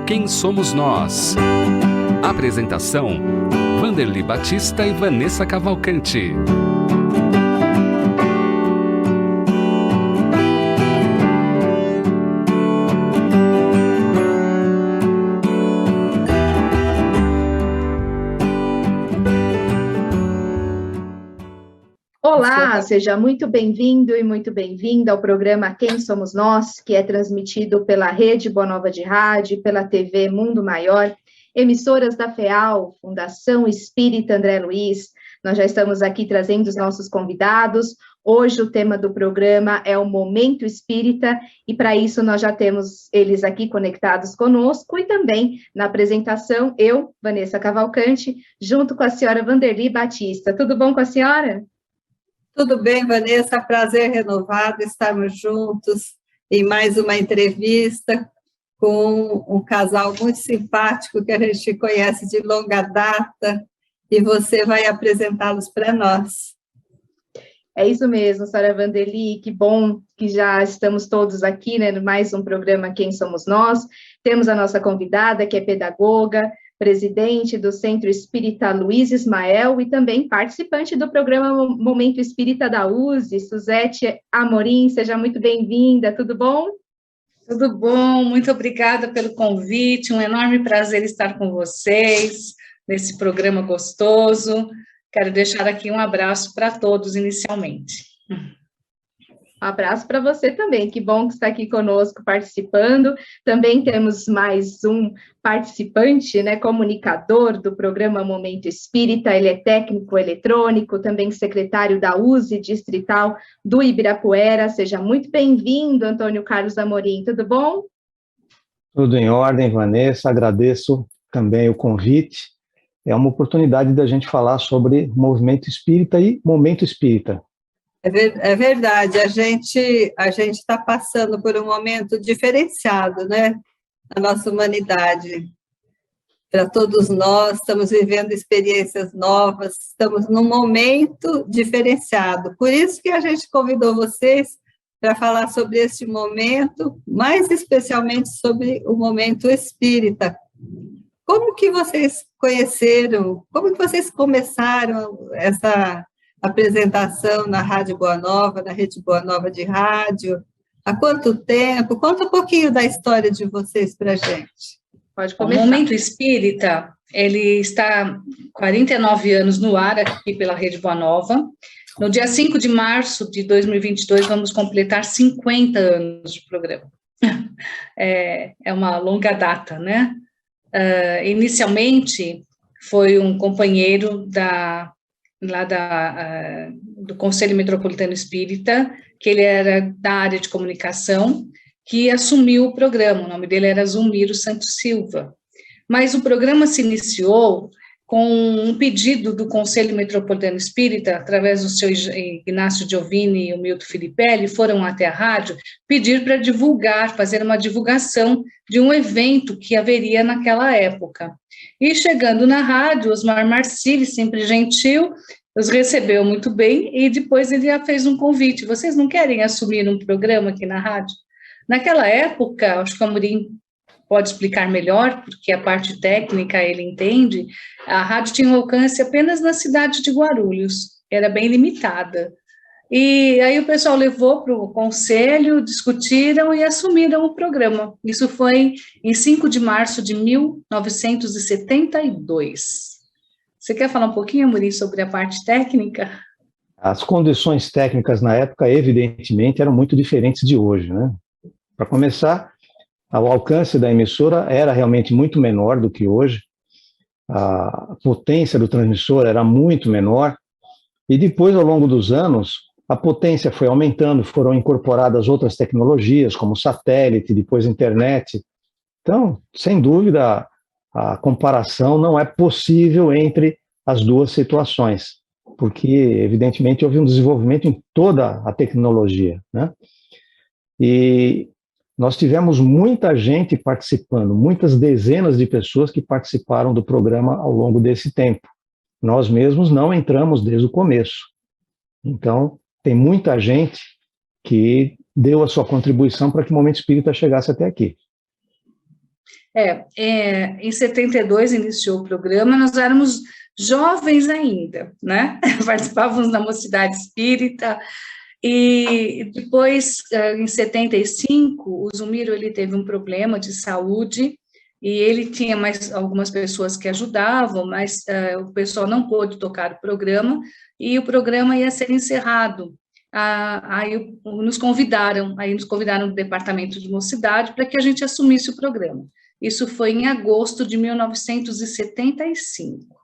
Quem Somos Nós? Apresentação: Vanderly Batista e Vanessa Cavalcante. Olá, seja muito bem-vindo e muito bem-vinda ao programa Quem Somos Nós, que é transmitido pela Rede Boa Nova de Rádio, pela TV Mundo Maior, emissoras da FEAL, Fundação Espírita André Luiz. Nós já estamos aqui trazendo os nossos convidados. Hoje o tema do programa é o Momento Espírita, e para isso nós já temos eles aqui conectados conosco, e também na apresentação, eu, Vanessa Cavalcante, junto com a senhora Vanderly Batista. Tudo bom com a senhora? Tudo bem, Vanessa, prazer renovado estarmos juntos em mais uma entrevista com um casal muito simpático que a gente conhece de longa data, e você vai apresentá-los para nós. É isso mesmo, senhora Vanderly, que bom que já estamos todos aqui, né, mais um programa Quem Somos Nós. Temos a nossa convidada, que é pedagoga, presidente do Centro Espírita Luiz Ismael e também participante do programa Momento Espírita da USE, Suzete Amorim. Seja muito bem-vinda, tudo bom? Tudo bom, muito obrigada pelo convite, um enorme prazer estar com vocês nesse programa gostoso. Quero deixar aqui um abraço para todos inicialmente. Um abraço para você também, que bom que está aqui conosco participando. Também temos mais um participante, né, comunicador do programa Momento Espírita, ele é técnico eletrônico, também secretário da USE Distrital do Ibirapuera. Seja muito bem-vindo, Antônio Carlos Amorim, tudo bom? Tudo em ordem, Vanessa, agradeço também o convite. É uma oportunidade da gente falar sobre movimento espírita e momento espírita. É verdade, a gente está passando por um momento diferenciado, né, na nossa humanidade. Para todos nós, estamos vivendo experiências novas, estamos num momento diferenciado. Por isso que a gente convidou vocês para falar sobre este momento, mais especialmente sobre o momento espírita. Como que vocês conheceram, como que vocês começaram essa apresentação na Rádio Boa Nova, na Rede Boa Nova de Rádio? Há quanto tempo? Conta um pouquinho da história de vocês para a gente. Pode começar. O Momento Espírita, ele está 49 anos no ar aqui pela Rede Boa Nova. No dia 5 de março de 2022, vamos completar 50 anos de programa. É uma longa data, né? Inicialmente, foi um companheiro do Conselho Metropolitano Espírita, que ele era da área de comunicação, que assumiu o programa. O nome dele era Zulmiro Santos Silva. Mas o programa se iniciou com um pedido do Conselho Metropolitano Espírita, através do seu Ignácio Giovini e o Milton Filipelli, foram até a rádio pedir para divulgar, fazer uma divulgação de um evento que haveria naquela época. E chegando na rádio, Osmar Marcilli, sempre gentil, os recebeu muito bem, e depois ele já fez um convite: vocês não querem assumir um programa aqui na rádio? Naquela época, acho que o Amorim pode explicar melhor, porque a parte técnica ele entende, a rádio tinha um alcance apenas na cidade de Guarulhos, era bem limitada. E aí o pessoal levou para o conselho, discutiram e assumiram o programa. Isso foi em 5 de março de 1972. Você quer falar um pouquinho, Amorim, sobre a parte técnica? As condições técnicas na época, evidentemente, eram muito diferentes de hoje, né? Para começar, o alcance da emissora era realmente muito menor do que hoje, a potência do transmissor era muito menor, e depois, ao longo dos anos, a potência foi aumentando, foram incorporadas outras tecnologias, como satélite, depois internet. Então, sem dúvida, a comparação não é possível entre as duas situações, porque, evidentemente, houve um desenvolvimento em toda a tecnologia, né? E nós tivemos muita gente participando, muitas dezenas de pessoas que participaram do programa ao longo desse tempo. Nós mesmos não entramos desde o começo. Então, tem muita gente que deu a sua contribuição para que o Momento Espírita chegasse até aqui. Em 72 iniciou o programa, nós éramos jovens ainda, né? Participávamos da Mocidade Espírita, e depois, em 75, o Zulmiro, ele teve um problema de saúde, e ele tinha mais algumas pessoas que ajudavam, mas o pessoal não pôde tocar o programa, e o programa ia ser encerrado. Aí nos convidaram do Departamento de Mocidade para que a gente assumisse o programa. Isso foi em agosto de 1975.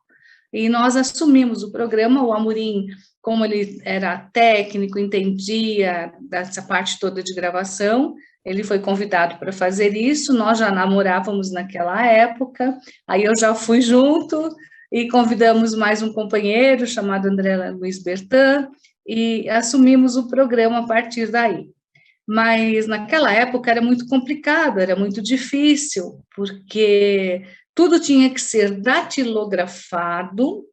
E nós assumimos o programa. O Amorim, como ele era técnico, entendia dessa parte toda de gravação, ele foi convidado para fazer isso. Nós já namorávamos naquela época, aí eu já fui junto e convidamos mais um companheiro chamado André Luiz Bertin e assumimos o programa a partir daí. Mas naquela época era muito complicado, era muito difícil, porque tudo tinha que ser datilografado,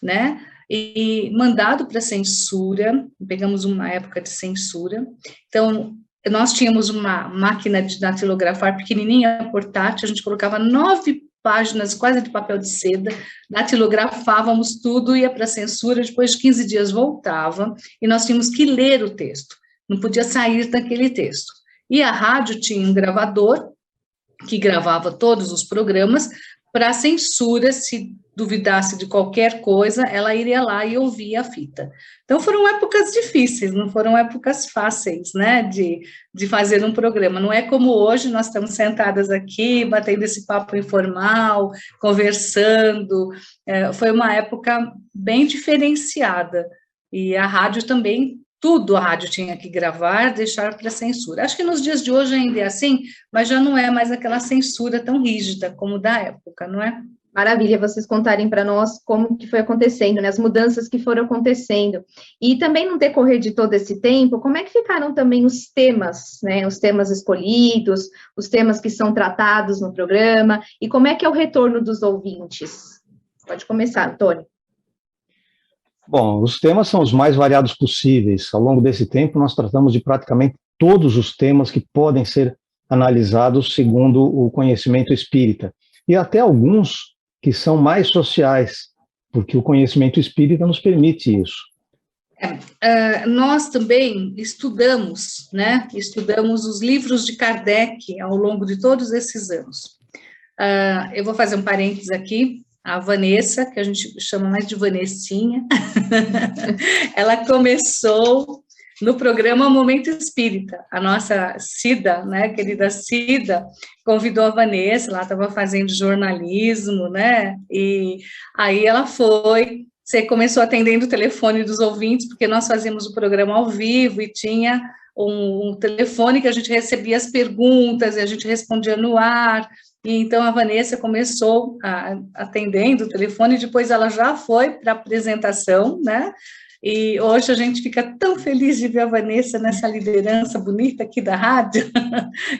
né, e mandado para censura. Pegamos uma época de censura, então nós tínhamos uma máquina de datilografar pequenininha, portátil, a gente colocava 9 páginas quase de papel de seda, datilografávamos tudo, ia para a censura, depois de 15 dias voltava, e nós tínhamos que ler o texto, não podia sair daquele texto. E a rádio tinha um gravador, que gravava todos os programas, para a censura, se duvidasse de qualquer coisa, ela iria lá e ouvia a fita. Então, foram épocas difíceis, não foram épocas fáceis, né, de fazer um programa. Não é como hoje, nós estamos sentadas aqui, batendo esse papo informal, conversando. Foi uma época bem diferenciada. E a rádio também, tudo a rádio tinha que gravar, deixar para censura. Acho que nos dias de hoje ainda é assim, mas já não é mais aquela censura tão rígida como da época, não é? Maravilha vocês contarem para nós como que foi acontecendo, né, as mudanças que foram acontecendo. E também no decorrer de todo esse tempo, como é que ficaram também os temas, né, os temas escolhidos, os temas que são tratados no programa, e como é que é o retorno dos ouvintes? Pode começar, Antônio. Bom, os temas são os mais variados possíveis. Ao longo desse tempo, nós tratamos de praticamente todos os temas que podem ser analisados segundo o conhecimento espírita. E até alguns que são mais sociais, porque o conhecimento espírita nos permite isso. Nós também estudamos, né? Estudamos os livros de Kardec ao longo de todos esses anos. Eu vou fazer um parênteses aqui. A Vanessa, que a gente chama mais de Vanessinha, ela começou no programa Momento Espírita. A nossa Cida, né, querida Cida, convidou a Vanessa, ela estava fazendo jornalismo, né, e aí ela foi, você começou atendendo o telefone dos ouvintes, porque nós fazíamos o programa ao vivo e tinha um telefone que a gente recebia as perguntas e a gente respondia no ar. E então a Vanessa começou atendendo o telefone, e depois ela já foi para a apresentação, né? E hoje a gente fica tão feliz de ver a Vanessa nessa liderança bonita aqui da rádio.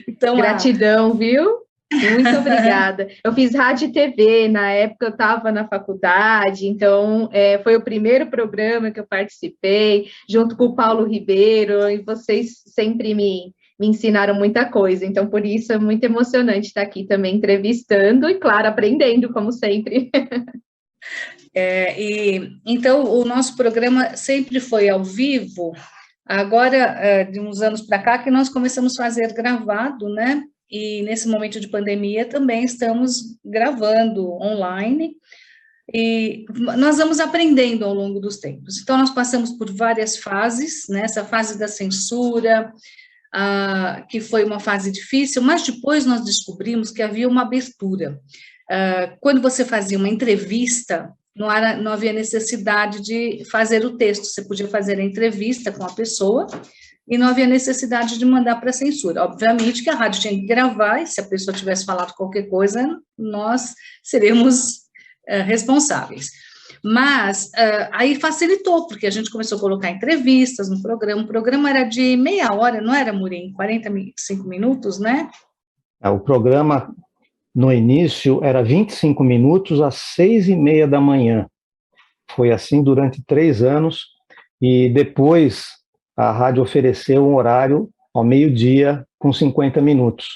Então, gratidão, viu? Muito obrigada. Eu fiz rádio e TV, na época eu estava na faculdade, então foi o primeiro programa que eu participei, junto com o Paulo Ribeiro, e vocês sempre me ensinaram muita coisa, então por isso é muito emocionante estar aqui também entrevistando e, claro, aprendendo, como sempre. Então, o nosso programa sempre foi ao vivo, agora, de uns anos para cá, que nós começamos a fazer gravado, né? E nesse momento de pandemia também estamos gravando online, e nós vamos aprendendo ao longo dos tempos. Então, nós passamos por várias fases, né? Essa fase da censura, que foi uma fase difícil, mas depois nós descobrimos que havia uma abertura. Quando você fazia uma entrevista, não havia necessidade de fazer o texto, você podia fazer a entrevista com a pessoa e não havia necessidade de mandar para a censura. Obviamente que a rádio tinha que gravar, e se a pessoa tivesse falado qualquer coisa, nós seríamos responsáveis. Mas aí facilitou, porque a gente começou a colocar entrevistas no programa. O programa era de meia hora, não era, Murim? 45 minutos, né? O programa, no início, era 25 minutos às 6h30 da manhã. Foi assim durante 3 anos, e depois a rádio ofereceu um horário ao meio-dia com 50 minutos,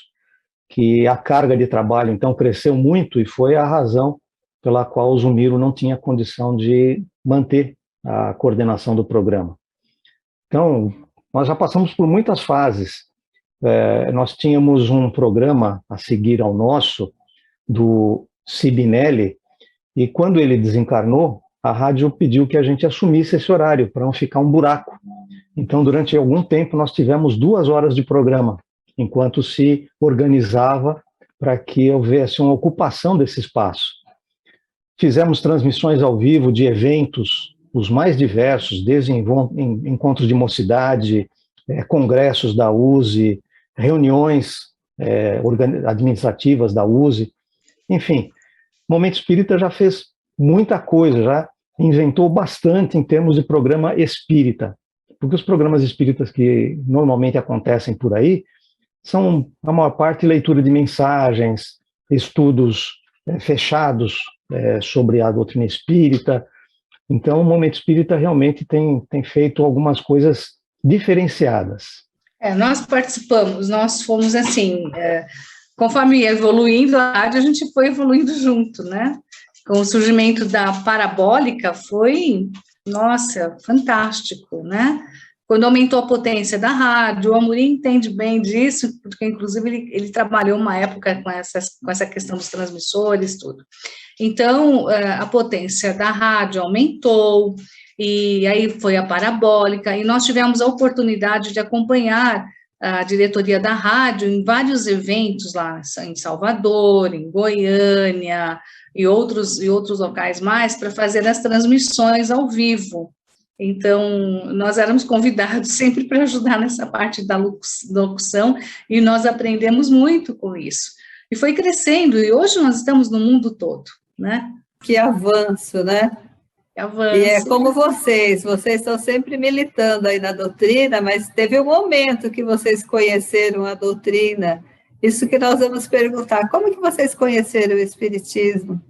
que a carga de trabalho, então, cresceu muito e foi a razão pela qual o Zumiro não tinha condição de manter a coordenação do programa. Então, nós já passamos por muitas fases. Nós tínhamos um programa a seguir ao nosso, do Sibinelli, e quando ele desencarnou, a rádio pediu que a gente assumisse esse horário, para não ficar um buraco. Então, durante algum tempo, nós tivemos 2 horas de programa, enquanto se organizava para que houvesse uma ocupação desse espaço. Fizemos transmissões ao vivo de eventos, os mais diversos, desde encontros de mocidade, congressos da USE, reuniões administrativas da USE, enfim. Momento Espírita já fez muita coisa, já inventou bastante em termos de programa espírita, porque os programas espíritas que normalmente acontecem por aí são, a maior parte, leitura de mensagens, estudos fechados sobre a doutrina espírita. Então, o Momento Espírita realmente tem feito algumas coisas diferenciadas. Nós participamos, nós fomos assim, conforme ia evoluindo a rádio, a gente foi evoluindo junto, né? Com o surgimento da parabólica foi, nossa, fantástico, né? Quando aumentou a potência da rádio, o Amorim entende bem disso, porque, inclusive, ele trabalhou uma época com essa questão dos transmissores, tudo. Então, a potência da rádio aumentou, e aí foi a parabólica, e nós tivemos a oportunidade de acompanhar a diretoria da rádio em vários eventos lá em Salvador, em Goiânia, e outros locais mais, para fazer as transmissões ao vivo. Então, nós éramos convidados sempre para ajudar nessa parte da locução, e nós aprendemos muito com isso. E foi crescendo, e hoje nós estamos no mundo todo, né? Que avanço, né? Que avanço. E é como vocês estão sempre militando aí na doutrina, mas teve um momento que vocês conheceram a doutrina. Isso que nós vamos perguntar, como que vocês conheceram o Espiritismo?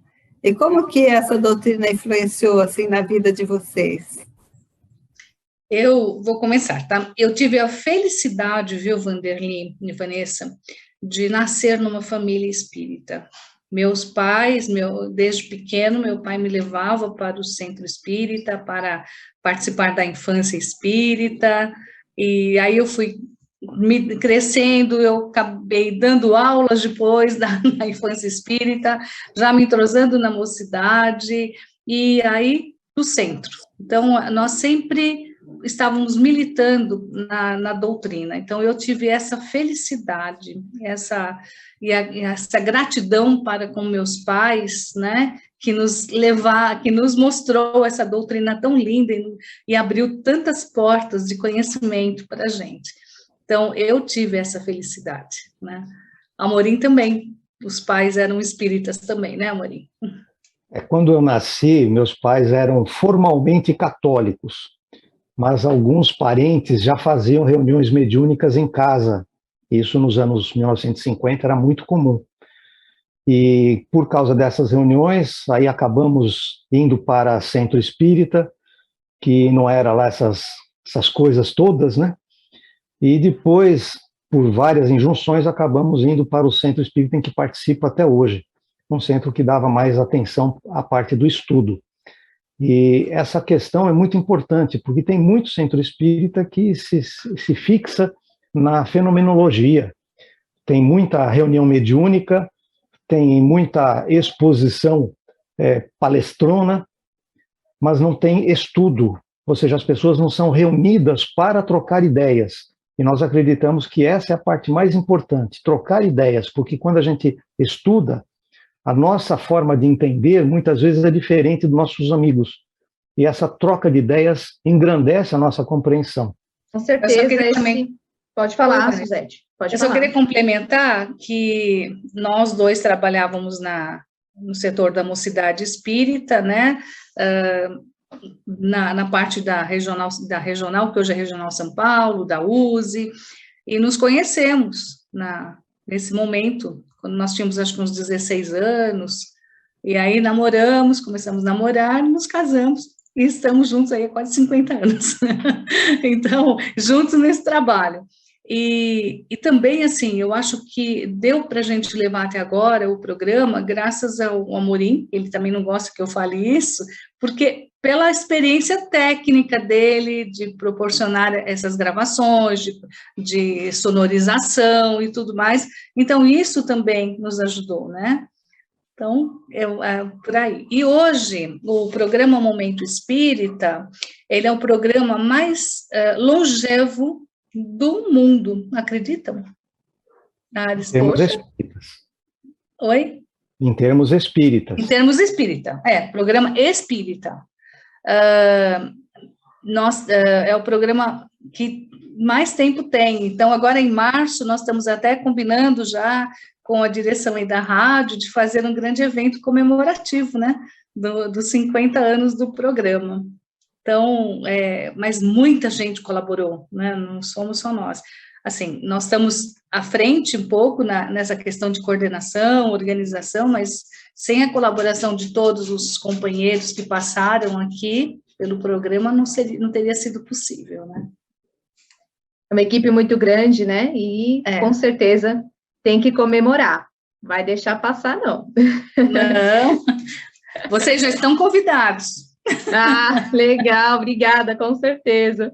E como que essa doutrina influenciou, assim, na vida de vocês? Eu vou começar, tá? Eu tive a felicidade, viu, Vanderly e Vanessa, de nascer numa família espírita. Meus pais, desde pequeno, meu pai me levava para o centro espírita, para participar da infância espírita, e aí eu fui crescendo, eu acabei dando aulas depois na infância espírita, já me entrosando na mocidade, e aí no centro. Então, nós sempre estávamos militando na doutrina, então eu tive essa felicidade, essa gratidão para com meus pais, né, que nos mostrou essa doutrina tão linda e abriu tantas portas de conhecimento para a gente. Então, eu tive essa felicidade, né? Amorim também, os pais eram espíritas também, né, Amorim? Quando eu nasci, meus pais eram formalmente católicos, mas alguns parentes já faziam reuniões mediúnicas em casa. Isso nos anos 1950 era muito comum. E por causa dessas reuniões, aí acabamos indo para centro espírita, que não era lá essas coisas todas, né? E depois, por várias injunções, acabamos indo para o centro espírita em que participo até hoje, um centro que dava mais atenção à parte do estudo. E essa questão é muito importante, porque tem muito centro espírita que se fixa na fenomenologia. Tem muita reunião mediúnica, tem muita exposição palestrona, mas não tem estudo, ou seja, as pessoas não são reunidas para trocar ideias. E nós acreditamos que essa é a parte mais importante, trocar ideias, porque quando a gente estuda, a nossa forma de entender muitas vezes é diferente dos nossos amigos. E essa troca de ideias engrandece a nossa compreensão. Com certeza. Pode falar, Suzete. Eu só queria complementar que nós dois trabalhávamos no setor da mocidade espírita, né? Na parte da regional, que hoje é Regional São Paulo, da USE, e nos conhecemos nesse momento, quando nós tínhamos, acho que uns 16 anos, e aí começamos a namorar, nos casamos, e estamos juntos aí há quase 50 anos. Então, juntos nesse trabalho. E também, assim, eu acho que deu para a gente levar até agora o programa, graças ao Amorim, ele também não gosta que eu fale isso, porque pela experiência técnica dele, de proporcionar essas gravações, de sonorização e tudo mais, então isso também nos ajudou, né? Então, por aí. E hoje, o programa Momento Espírita, ele é o programa mais longevo do mundo, acreditam? Em termos espíritas. Oi? Em termos espíritas. Em termos espírita, programa espírita. É o programa que mais tempo tem. Então, agora em março, nós estamos até combinando já com a direção aí da rádio de fazer um grande evento comemorativo, né, dos 50 anos do programa. Então, mas muita gente colaborou, né, não somos só nós. Assim, nós estamos à frente um pouco nessa questão de coordenação, organização, mas sem a colaboração de todos os companheiros que passaram aqui pelo programa, não teria sido possível, né? É uma equipe muito grande, né? E com certeza tem que comemorar. Vai deixar passar, não. Não. Vocês já estão convidados. Ah, legal, obrigada, com certeza.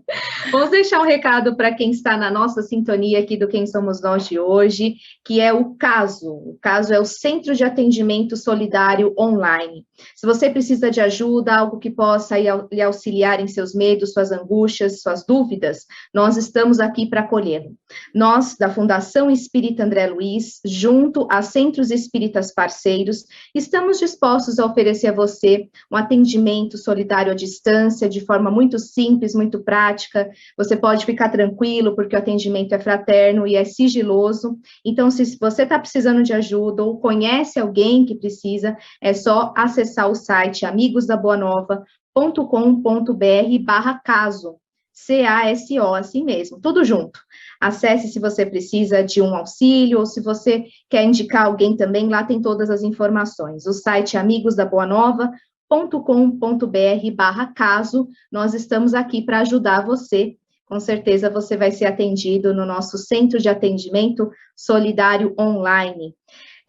Vamos deixar um recado para quem está na nossa sintonia aqui do Quem Somos Nós de hoje, que é o CASO. O CASO é o Centro de Atendimento Solidário Online. Se você precisa de ajuda, algo que possa lhe auxiliar em seus medos, suas angústias, suas dúvidas, nós estamos aqui para acolhê-lo. Nós, da Fundação Espírita André Luiz, junto a centros espíritas parceiros, estamos dispostos a oferecer a você um atendimento solidário à distância, de forma muito simples, muito prática. Você pode ficar tranquilo, porque o atendimento é fraterno e é sigiloso. Então, se você está precisando de ajuda ou conhece alguém que precisa, é só acessar o site amigosdaboanova.com.br/caso, CASO, assim mesmo, tudo junto. Acesse se você precisa de um auxílio ou se você quer indicar alguém também, lá tem todas as informações. O site é amigosdaboanova.com.br/caso, nós estamos aqui para ajudar você. Com certeza você vai ser atendido no nosso Centro de Atendimento Solidário Online.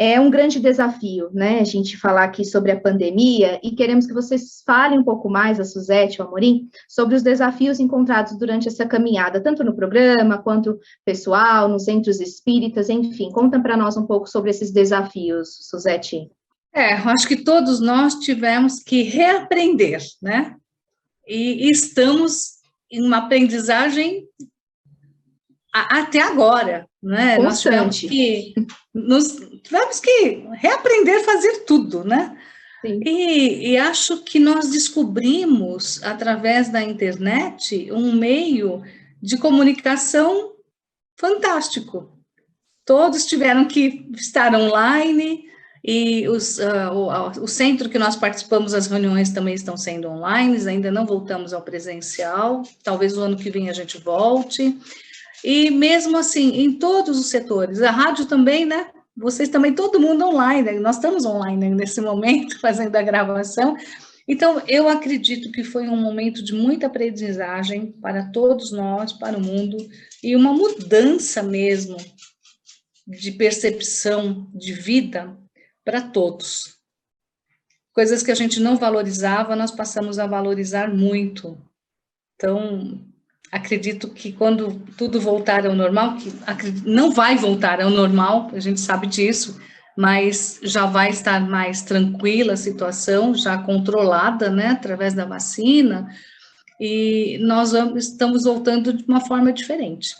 É um grande desafio, né, a gente falar aqui sobre a pandemia, e queremos que vocês falem um pouco mais, a Suzete, o Amorim, sobre os desafios encontrados durante essa caminhada, tanto no programa, quanto pessoal, nos centros espíritas, enfim. Conta para nós um pouco sobre esses desafios, Suzete. Eu acho que todos nós tivemos que reaprender, né? E estamos em uma aprendizagem até agora, né? Constante. Nós tivemos que reaprender a fazer tudo, né? Sim. E acho que nós descobrimos, através da internet, um meio de comunicação fantástico. Todos tiveram que estar online, e o centro que nós participamos, as reuniões também estão sendo online, ainda não voltamos ao presencial, talvez o ano que vem a gente volte. E mesmo assim, em todos os setores, a rádio também, né? Vocês também, todo mundo online, nós estamos online nesse momento, fazendo a gravação. Então, eu acredito que foi um momento de muita aprendizagem para todos nós, para o mundo, e uma mudança mesmo de percepção de vida para todos. Coisas que a gente não valorizava, nós passamos a valorizar muito. Então, acredito que quando tudo voltar ao normal, que não vai voltar ao normal, a gente sabe disso, mas já vai estar mais tranquila a situação, já controlada, né, através da vacina, e nós estamos voltando de uma forma diferente.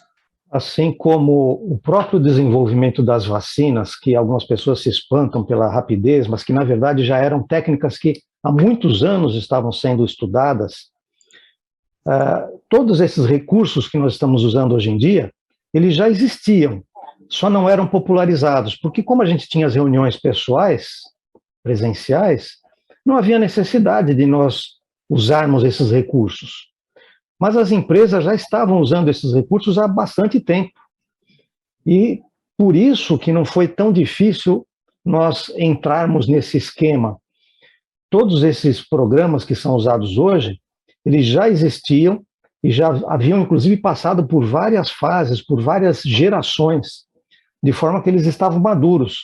Assim como o próprio desenvolvimento das vacinas, que algumas pessoas se espantam pela rapidez, mas que, na verdade, já eram técnicas que há muitos anos estavam sendo estudadas, todos esses recursos que nós estamos usando hoje em dia, eles já existiam, só não eram popularizados, porque como a gente tinha as reuniões pessoais, presenciais, não havia necessidade de nós usarmos esses recursos. Mas as empresas já estavam usando esses recursos há bastante tempo. E por isso que não foi tão difícil nós entrarmos nesse esquema. Todos esses programas que são usados hoje, eles já existiam, e já haviam, inclusive, passado por várias fases, por várias gerações, de forma que eles estavam maduros.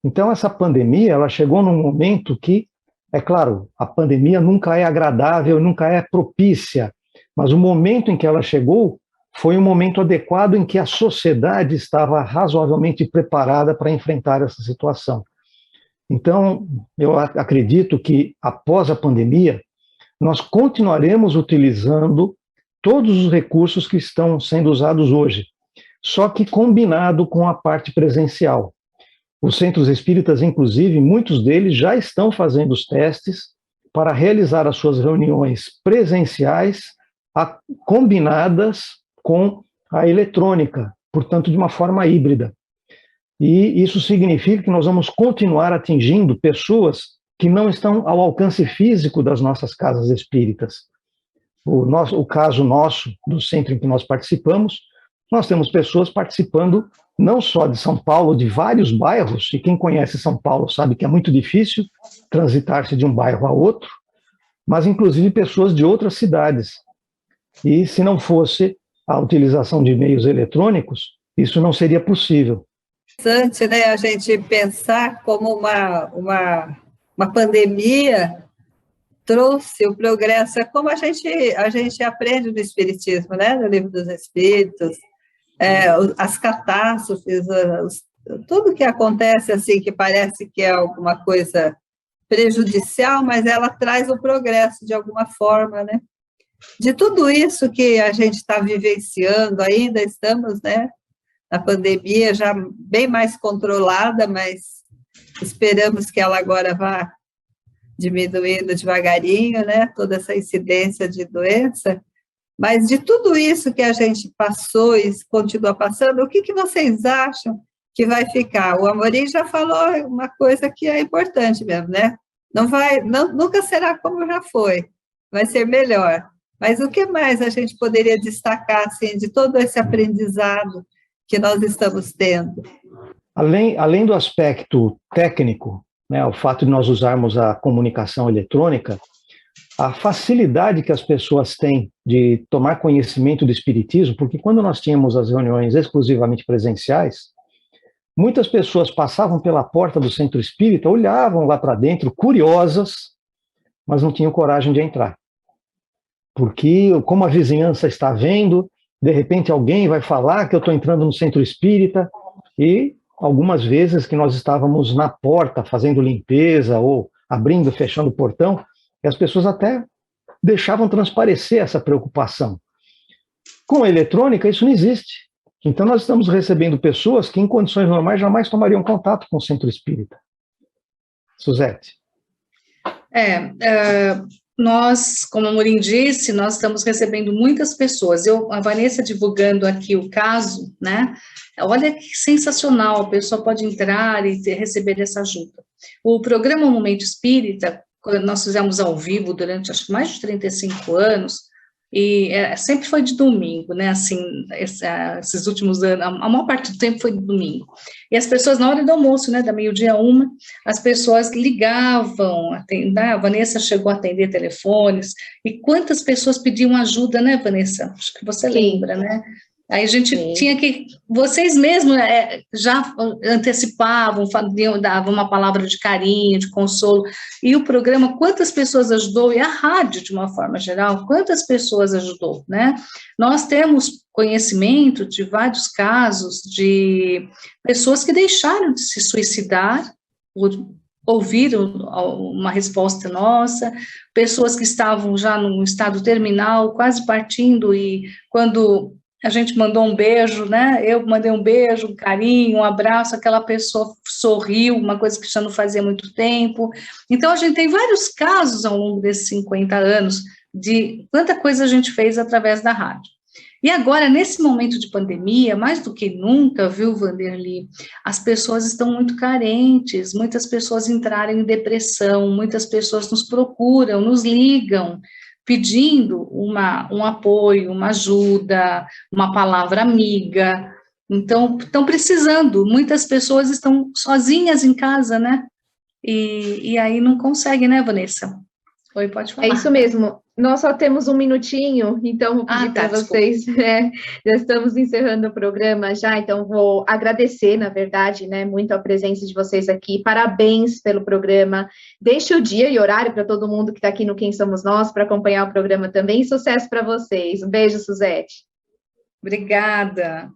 Então, essa pandemia, ela chegou num momento que, é claro, a pandemia nunca é agradável, nunca é propícia, mas o momento em que ela chegou foi um momento adequado em que a sociedade estava razoavelmente preparada para enfrentar essa situação. Então, eu acredito que, após a pandemia, nós continuaremos utilizando todos os recursos que estão sendo usados hoje, só que combinado com a parte presencial. Os centros espíritas, inclusive, muitos deles já estão fazendo os testes para realizar as suas reuniões presenciais combinadas com a eletrônica, portanto, de uma forma híbrida. E isso significa que nós vamos continuar atingindo pessoas que não estão ao alcance físico das nossas casas espíritas. O caso nosso, do centro em que nós participamos, nós temos pessoas participando não só de São Paulo, de vários bairros, e quem conhece São Paulo sabe que é muito difícil transitar-se de um bairro a outro, mas inclusive pessoas de outras cidades. E se não fosse a utilização de meios eletrônicos, isso não seria possível. Interessante, né, a gente pensar como uma pandemia trouxe o progresso, é como a gente aprende no Espiritismo, né, no Livro dos Espíritos, as catástrofes, tudo que acontece assim, que parece que é alguma coisa prejudicial, mas ela traz o progresso de alguma forma, né? De tudo isso que a gente está vivenciando, ainda estamos, né, na pandemia já bem mais controlada, mas esperamos que ela agora vá diminuindo devagarinho, né, toda essa incidência de doença. Mas de tudo isso que a gente passou e continua passando, o que vocês acham que vai ficar? O Amorim já falou uma coisa que é importante mesmo, né? Nunca será como já foi, vai ser melhor. Mas o que mais a gente poderia destacar, assim, de todo esse aprendizado que nós estamos tendo? Além do aspecto técnico, né, o fato de nós usarmos a comunicação eletrônica, a facilidade que as pessoas têm de tomar conhecimento do espiritismo, porque quando nós tínhamos as reuniões exclusivamente presenciais, muitas pessoas passavam pela porta do centro espírita, olhavam lá para dentro, curiosas, mas não tinham coragem de entrar. Porque, como a vizinhança está vendo, de repente alguém vai falar que eu estou entrando no centro espírita, e algumas vezes que nós estávamos na porta fazendo limpeza, ou abrindo, fechando o portão, e as pessoas até deixavam transparecer essa preocupação. Com a eletrônica, isso não existe. Então, nós estamos recebendo pessoas que, em condições normais, jamais tomariam contato com o centro espírita. Suzete. Nós, como a Amorim disse, nós estamos recebendo muitas pessoas. A Vanessa divulgando aqui o caso, né? Olha que sensacional, a pessoa pode entrar e receber essa ajuda. O programa Momento Espírita, nós fizemos ao vivo durante, acho que mais de 35 anos, e sempre foi de domingo, né, assim, esses últimos anos, a maior parte do tempo foi de domingo, e as pessoas, na hora do almoço, né, da meio-dia a 1, as pessoas ligavam, a Vanessa chegou a atender telefones, e quantas pessoas pediam ajuda, né, Vanessa? Acho que você lembra, né? Aí a gente tinha que, vocês mesmos já antecipavam, davam uma palavra de carinho, de consolo, e o programa, quantas pessoas ajudou, e a rádio, de uma forma geral, quantas pessoas ajudou, né? Nós temos conhecimento de vários casos de pessoas que deixaram de se suicidar, ouviram uma resposta nossa, pessoas que estavam já num estado terminal, quase partindo, e quando a gente mandou um beijo, né? Eu mandei um beijo, um carinho, um abraço, aquela pessoa sorriu, uma coisa que já não fazia muito tempo. Então, a gente tem vários casos ao longo desses 50 anos de quanta coisa a gente fez através da rádio. E agora, nesse momento de pandemia, mais do que nunca, viu, Vanderly, as pessoas estão muito carentes, muitas pessoas entraram em depressão, muitas pessoas nos procuram, nos ligam, pedindo um apoio, uma ajuda, uma palavra amiga. Então, estão precisando. Muitas pessoas estão sozinhas em casa, né? E aí não conseguem, né, Vanessa? Oi, pode falar. É isso mesmo. Nós só temos um minutinho, então vou pedir para vocês, já estamos encerrando o programa já, então vou agradecer, na verdade, né, muito a presença de vocês aqui, parabéns pelo programa, deixe o dia e horário para todo mundo que está aqui no Quem Somos Nós, para acompanhar o programa também, sucesso para vocês, um beijo, Suzete. Obrigada.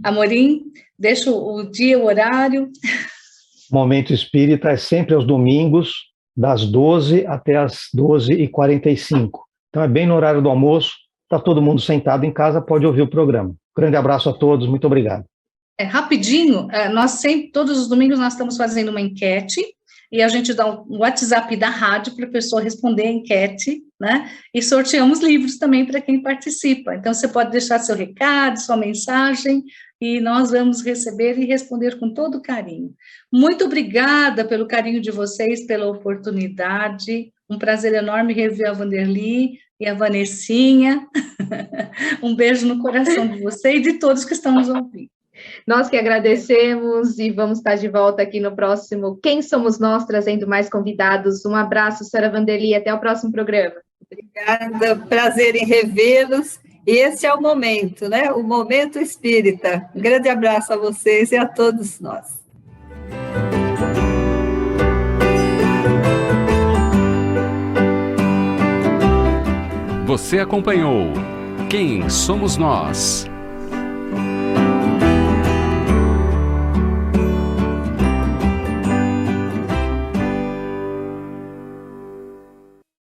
Amorim, deixa o dia, o horário. Momento Espírita é sempre aos domingos, das 12 até as 12h45. Então é bem no horário do almoço, está todo mundo sentado em casa, pode ouvir o programa. Grande abraço a todos, muito obrigado. Rapidinho, nós sempre, todos os domingos nós estamos fazendo uma enquete, e a gente dá um WhatsApp da rádio para a pessoa responder a enquete, né? E sorteamos livros também para quem participa. Então, você pode deixar seu recado, sua mensagem, e nós vamos receber e responder com todo carinho. Muito obrigada pelo carinho de vocês, pela oportunidade. Um prazer enorme rever a Vanderly e a Vanessinha. Um beijo no coração de vocês e de todos que estão nos ouvindo. Nós que agradecemos e vamos estar de volta aqui no próximo Quem Somos Nós, trazendo mais convidados. Um abraço, Sra. Vanderly, até o próximo programa. Obrigada, prazer em revê-los. Esse é o momento, né? O momento espírita. Um grande abraço a vocês e a todos nós. Você acompanhou Quem Somos Nós?